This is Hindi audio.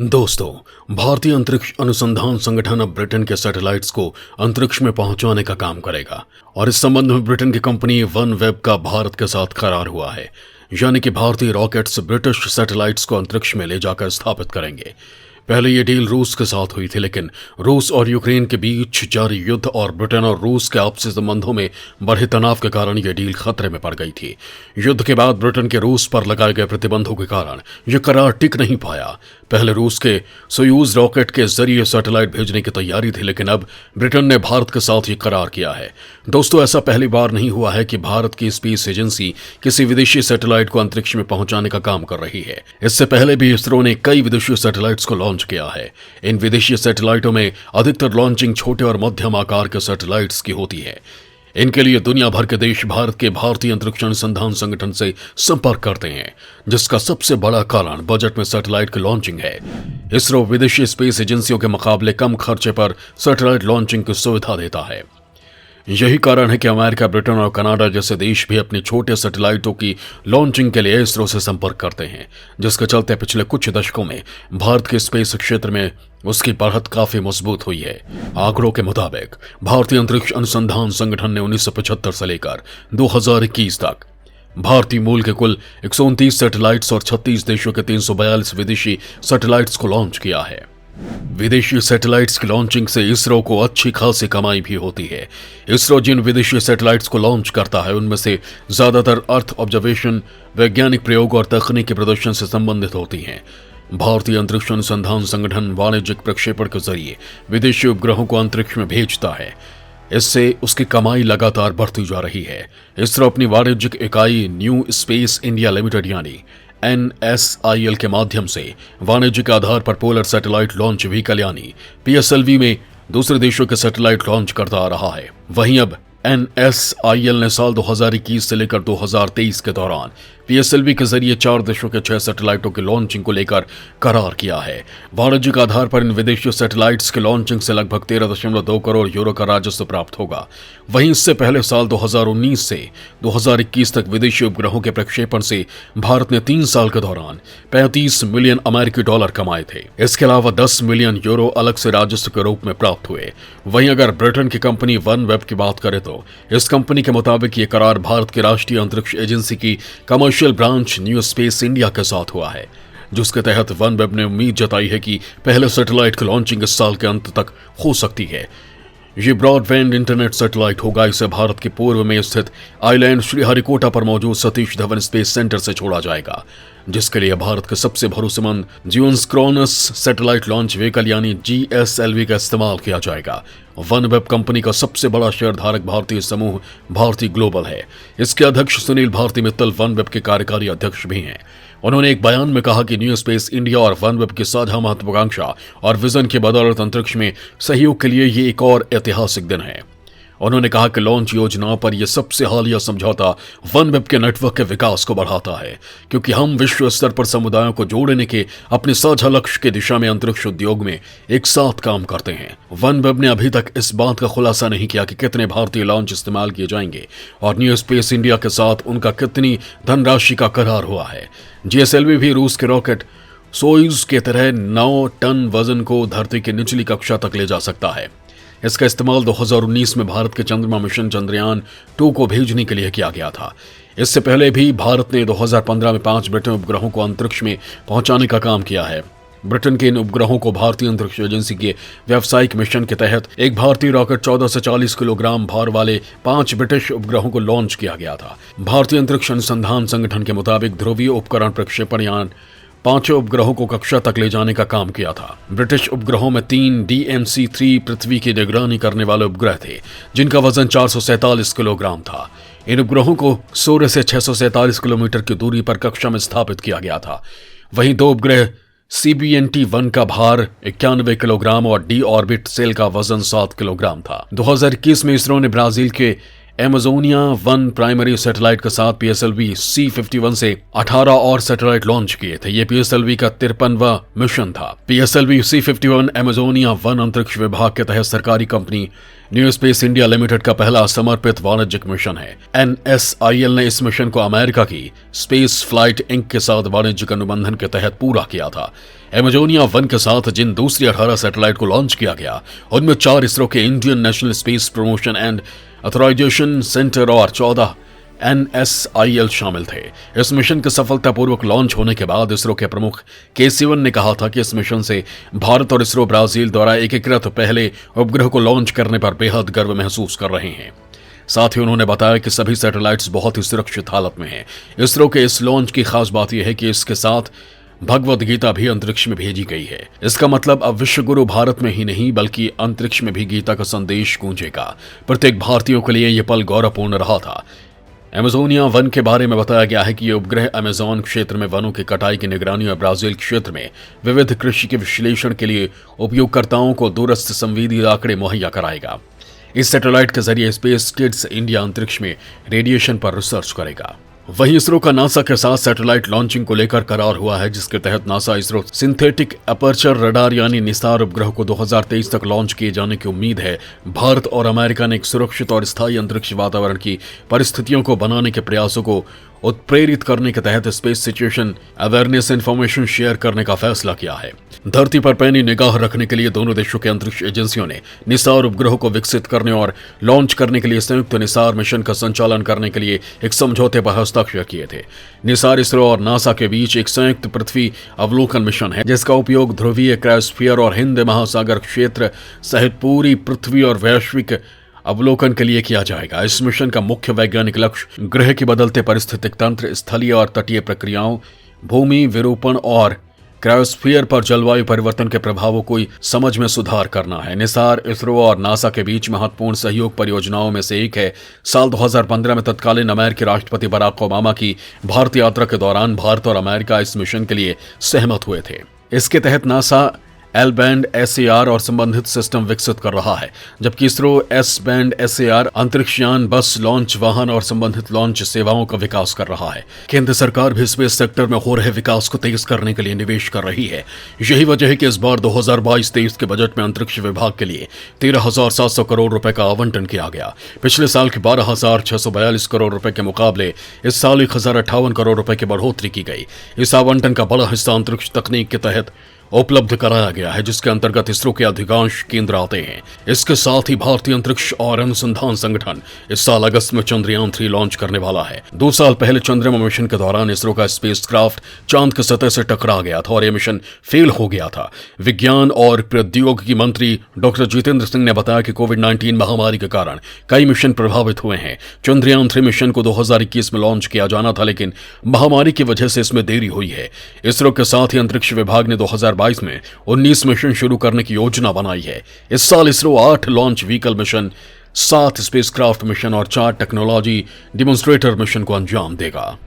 दोस्तों, भारतीय अंतरिक्ष अनुसंधान संगठन अब ब्रिटेन के सैटेलाइट्स को अंतरिक्ष में पहुंचाने का काम करेगा और इस संबंध में ब्रिटेन की कंपनी वन वेब का भारत के साथ करार हुआ है। यानी कि भारतीय रॉकेट्स ब्रिटिश सैटेलाइट्स को अंतरिक्ष में ले जाकर स्थापित करेंगे। पहले ये डील रूस के साथ हुई थी, लेकिन रूस और यूक्रेन के बीच जारी युद्ध और ब्रिटेन और रूस के आपसी संबंधों में बढ़े तनाव के कारण यह डील खतरे में पड़ गई थी। युद्ध के बाद ब्रिटेन के रूस पर लगाए गए प्रतिबंधों के कारण यह करार टिक नहीं पाया। पहले रूस के सोयूज रॉकेट के जरिए सैटेलाइट भेजने की तैयारी थी, लेकिन अब ब्रिटेन ने भारत के साथ ये करार किया है। दोस्तों, ऐसा पहली बार नहीं हुआ है कि भारत की स्पेस एजेंसी किसी विदेशी सैटेलाइट को अंतरिक्ष में पहुंचाने का काम कर रही है। इससे पहले भी इसरो ने कई विदेशी सैटेलाइट्स को लॉन्च किया है। इन विदेशी सैटेलाइटों में अधिकतर लॉन्चिंग छोटे और मध्यम आकार के सैटेलाइट्स की होती है। इनके लिए दुनिया भर के देश भारत के भारतीय अंतरिक्ष अनुसंधान संगठन से संपर्क करते हैं, जिसका सबसे बड़ा कारण बजट में सैटेलाइट की लॉन्चिंग है। इसरो विदेशी स्पेस एजेंसियों के मुकाबले कम खर्चे पर सैटेलाइट लॉन्चिंग की सुविधा देता है। यही कारण है कि अमेरिका, ब्रिटेन और कनाडा जैसे देश भी अपने छोटे सैटेलाइटों की लॉन्चिंग के लिए इसरो से संपर्क करते हैं, जिसके चलते पिछले कुछ दशकों में भारत के स्पेस क्षेत्र में उसकी बढ़त काफी मजबूत हुई है। आंकड़ों के मुताबिक भारतीय अंतरिक्ष अनुसंधान संगठन ने 1975 से लेकर 2021 तक भारतीय मूल के कुल 129 सैटेलाइट्स और 36 देशों के 342 विदेशी सैटेलाइट्स को लॉन्च किया है। विदेशी सैटेलाइट्स की लॉन्चिंग से इसरो को अच्छी खासी कमाई भी होती है। इसरो जिन विदेशी सैटेलाइट्स को लॉन्च करता है, उनमें से ज्यादातर अर्थ ऑब्जर्वेशन, वैज्ञानिक प्रयोग और तकनीकी प्रदर्शन से संबंधित होती हैं। भारतीय अंतरिक्ष अनुसंधान संगठन वाणिज्यिक प्रक्षेपण के जरिए विदेशी उपग्रहों को अंतरिक्ष में भेजता है। इससे उसकी कमाई लगातार बढ़ती जा रही है। इसरो अपनी वाणिज्यिक इकाई न्यू स्पेस इंडिया लिमिटेड यानी NSIL के माध्यम से वाणिज्यिक आधार पर पोलर सैटेलाइट लॉन्च व्हीकल यानी PSLV में दूसरे देशों के सैटेलाइट लॉन्च करता आ रहा है। वहीं अब NSIL ने साल 2021 से लेकर 2023 के दौरान PSLV के जरिए 4 देशों के 6 सैटेलाइटों की लॉन्चिंग को लेकर करार किया है। वाणिज्यिक आधार पर इन विदेशी सैटेलाइट्स की लॉन्चिंग से लगभग 13.2 करोड़ यूरो का राजस्व प्राप्त होगा। वहीं इससे पहले साल 2019 से 2021 तक विदेशी उपग्रहों के प्रक्षेपण से भारत ने 3 साल के दौरान 35 मिलियन अमेरिकी डॉलर कमाए थे। इसके अलावा 10 मिलियन यूरो अलग से राजस्व के रूप में प्राप्त हुए। वहीं अगर ब्रिटेन की कंपनी वन वेब की बात करें तो इस कंपनी के मुताबिक ये करार भारत की राष्ट्रीय अंतरिक्ष एजेंसी की commercial branch new space India के साथ हुआ है, जिसके तहत वन वेब ने उम्मीद जताई है कि पहले सैटेलाइट की लॉन्चिंग इस साल के अंत तक हो सकती है। ये ब्रॉडबैंड इंटरनेट सैटेलाइट होगा। इसे भारत के पूर्व में स्थित आइलैंड श्रीहरिकोटा पर मौजूद सतीश धवन स्पेस सेंटर से छोड़ा जाएगा, जिसके लिए भारत के सबसे भरोसेमंद जियोस्क्रोनस सैटेलाइट लॉन्च व्हीकल यानी GSLV का इस्तेमाल किया जाएगा। वन वेब कंपनी का सबसे बड़ा शेयरधारक भारतीय समूह भारती ग्लोबल है। इसके अध्यक्ष सुनील भारती मित्तल वन वेब के कार्यकारी अध्यक्ष भी हैं। उन्होंने एक बयान में कहा कि न्यू स्पेस इंडिया और वन वेब की साझा महत्वाकांक्षा और विजन की बदौलत अंतरिक्ष में सहयोग के लिए ये एक और ऐतिहासिक दिन है। उन्होंने कहा कि लॉन्च योजनाओं पर यह सबसे हालिया समझौता वन वेब के नेटवर्क के विकास को बढ़ाता है, क्योंकि हम विश्व स्तर पर समुदायों को जोड़ने के अपने साझा लक्ष्य की दिशा में अंतरिक्ष उद्योग में एक साथ काम करते हैं। वन वेब ने अभी तक इस बात का खुलासा नहीं किया कि कितने भारतीय लॉन्च इस्तेमाल किए जाएंगे और न्यू स्पेस इंडिया के साथ उनका कितनी धनराशि का करार हुआ है। GSLV भी रूस के रॉकेट सोयूज के तरह 9 टन वजन को धरती की निचली कक्षा तक ले जा सकता है। इसका इस्तेमाल 2019 में भारत के चंद्रमा मिशन चंद्रयान 2 को भेजने के लिए किया गया था। इससे पहले भी भारत ने 2015 में 5 ब्रिटेन उपग्रहों को अंतरिक्ष में पहुंचाने का काम किया है। ब्रिटेन के इन उपग्रहों को भारतीय अंतरिक्ष एजेंसी के व्यावसायिक मिशन के तहत एक भारतीय रॉकेट 14 से 40 किलोग्राम भार वाले 5 ब्रिटिश उपग्रहों को लॉन्च किया गया था। भारतीय अंतरिक्ष अनुसंधान संगठन के मुताबिक ध्रुवीय उपकरण प्रक्षेपण यान 5 उपग्रहों को कक्षा तक ले जाने का काम किया था। ब्रिटिश उपग्रहों में 3 DMC-3 पृथ्वी की निगरानी करने वाले उपग्रह थे, जिनका वजन 447 किलोग्राम था। इन उपग्रहों को सूर्य से 647 किलोमीटर की दूरी पर कक्षा में स्थापित किया गया था। वहीं 2 उपग्रह CBNT-1 का भार 91 किलोग्राम और D ऑर्बिट सेल का वजन 7 किलोग्राम था। 2021 में इसरो ने ब्राजील के एमेजोनिया 1 प्राइमरी सैटेलाइट के साथ PSLV C-51 से 18 और सैटेलाइट लॉन्च किए थे। ये PSLV का 53वां मिशन था। PSLV C-51 एमेजोनिया 1 अंतरिक्ष विभाग के तहत सरकारी company new space India limited का पहला समर्पित वाणिज्यिक मिशन है। NSIL ने इस मिशन को अमेरिका की स्पेस फ्लाइट इंक के साथ वाणिज्यिक अनुबंधन के तहत पूरा किया था। एमेजोनिया 1 के साथ जिन दूसरी 18 सैटेलाइट को लॉन्च किया गया, उनमें 4 इसरो के Indian national space promotion and authorisation centre और 14 NSIL शामिल थे। इस मिशन के सफलतापूर्वक लॉन्च होने के बाद इसरो के प्रमुख के सिवन ने कहा था कि इस मिशन से भारत और इसरो ब्राजील द्वारा एकीकृत पहले उपग्रह को लॉन्च करने पर बेहद गर्व महसूस कर रहे हैं। साथ ही उन्होंने बताया कि सभी सैटेलाइट्स बहुत ही सुरक्षित हालत में हैं। इसरो के इस लॉन्च की खास बात यह है कि इसके साथ भगवद गीता भी अंतरिक्ष में भेजी गई है। इसका मतलब अब विश्व गुरु भारत में ही नहीं बल्कि अंतरिक्ष में भी गीता का संदेश गूंजेगा। प्रत्येक भारतीयों के लिए यह पल गौरवपूर्ण रहा था। एमेजोनिया 1 के बारे में बताया गया है कि यह उपग्रह अमेज़न क्षेत्र में वनों की कटाई की निगरानी और ब्राजील क्षेत्र में विविध कृषि के विश्लेषण के लिए उपयोगकर्ताओं को दूरस्थ संवेदी आंकड़े मुहैया कराएगा। इस सैटेलाइट के जरिए स्पेस किड्स इंडिया अंतरिक्ष में रेडिएशन पर रिसर्च करेगा। वहीं इसरो का नासा के साथ सैटेलाइट लॉन्चिंग को लेकर करार हुआ है, जिसके तहत NASA ISRO synthetic aperture radar यानी निसार उपग्रह को 2023 तक लॉन्च किए जाने की उम्मीद है। भारत और अमेरिका ने एक सुरक्षित और स्थायी अंतरिक्ष वातावरण की परिस्थितियों को बनाने के प्रयासों को उत्प्रेरित करने के तहत space situation awareness information share करने का फैसला किया है। धरती पर पैनी निगाह रखने के लिए दोनों देशों के अंतरिक्ष एजेंसियों ने निसार उपग्रह को विकसित करने और लॉन्च करने के लिए संयुक्त निसार मिशन का संचालन करने के लिए एक समझौते पर हस्ताक्षर किए थे। निसार इसरो और नासा के बीच एक संयुक्त पृथ्वी अवलोकन मिशन है, जिसका उपयोग ध्रुवीय क्रायोस्फीयर और हिंद महासागर क्षेत्र सहित पूरी पृथ्वी और वैश्विक अवलोकन के लिए किया जाएगा। इस मिशन का मुख्य वैज्ञानिक लक्ष्य ग्रह के बदलते पारिस्थितिक तंत्र, स्थलीय और तटीय प्रक्रियाओं, भूमि विरूपण और क्रायोस्फीयर पर जलवायु परिवर्तन के प्रभावों को समझ में सुधार करना है। निसार इसरो और नासा के बीच महत्वपूर्ण सहयोग परियोजनाओं में से एक है। साल 2015 में तत्कालीन अमेरिकी राष्ट्रपति बराक ओबामा की भारत यात्रा के दौरान भारत और अमेरिका इस मिशन के लिए सहमत हुए थे। इसके तहत नासा L बैंड SAR और संबंधित सिस्टम विकसित कर रहा है, जबकि इसरो S बैंड SAR अंतरिक्षयान, बस, लॉन्च वाहन और संबंधित लॉन्च सेवाओं का विकास कर रहा है। केंद्र सरकार भी स्पेस सेक्टर में हो रहे विकास को तेज करने के लिए निवेश कर रही है। यही वजह है कि इस बार 2022-23 के बजट में अंतरिक्ष विभाग के लिए 13,700 करोड़ रुपए का आवंटन किया गया। पिछले साल के 12,642 करोड़ रुपए के मुकाबले इस साल 1,058 करोड़ रुपए की बढ़ोतरी की गई। इस आवंटन का बड़ा हिस्सा अंतरिक्ष तकनीक के तहत उपलब्ध कराया गया है, जिसके अंतर्गत इसरो के अधिकांश केंद्र आते हैं। इसके साथ ही भारतीय अंतरिक्ष और अनुसंधान संगठन इस साल अगस्त में चंद्रयान 3 लॉन्च करने वाला है। 2 साल पहले चंद्रमा मिशन के दौरान इसरो का स्पेसक्राफ्ट चांद की सतह से टकरा गया था और यह मिशन फेल हो गया था। विज्ञान और प्रौद्योगिकी मंत्री डॉक्टर जितेंद्र सिंह ने बताया कि कोविड-19 महामारी के कारण कई मिशन प्रभावित हुए हैं। चंद्रयान 3 मिशन को 2021 में लॉन्च किया जाना था, लेकिन महामारी की वजह से इसमें देरी हुई है। इसरो के साथ ही अंतरिक्ष विभाग ने 2022 में 19 मिशन शुरू करने की योजना बनाई है। इस साल ISRO 8 launch vehicle mission, 7 spacecraft mission और 4 टेक्नोलॉजी डिमोन्स्ट्रेटर मिशन को अंजाम देगा।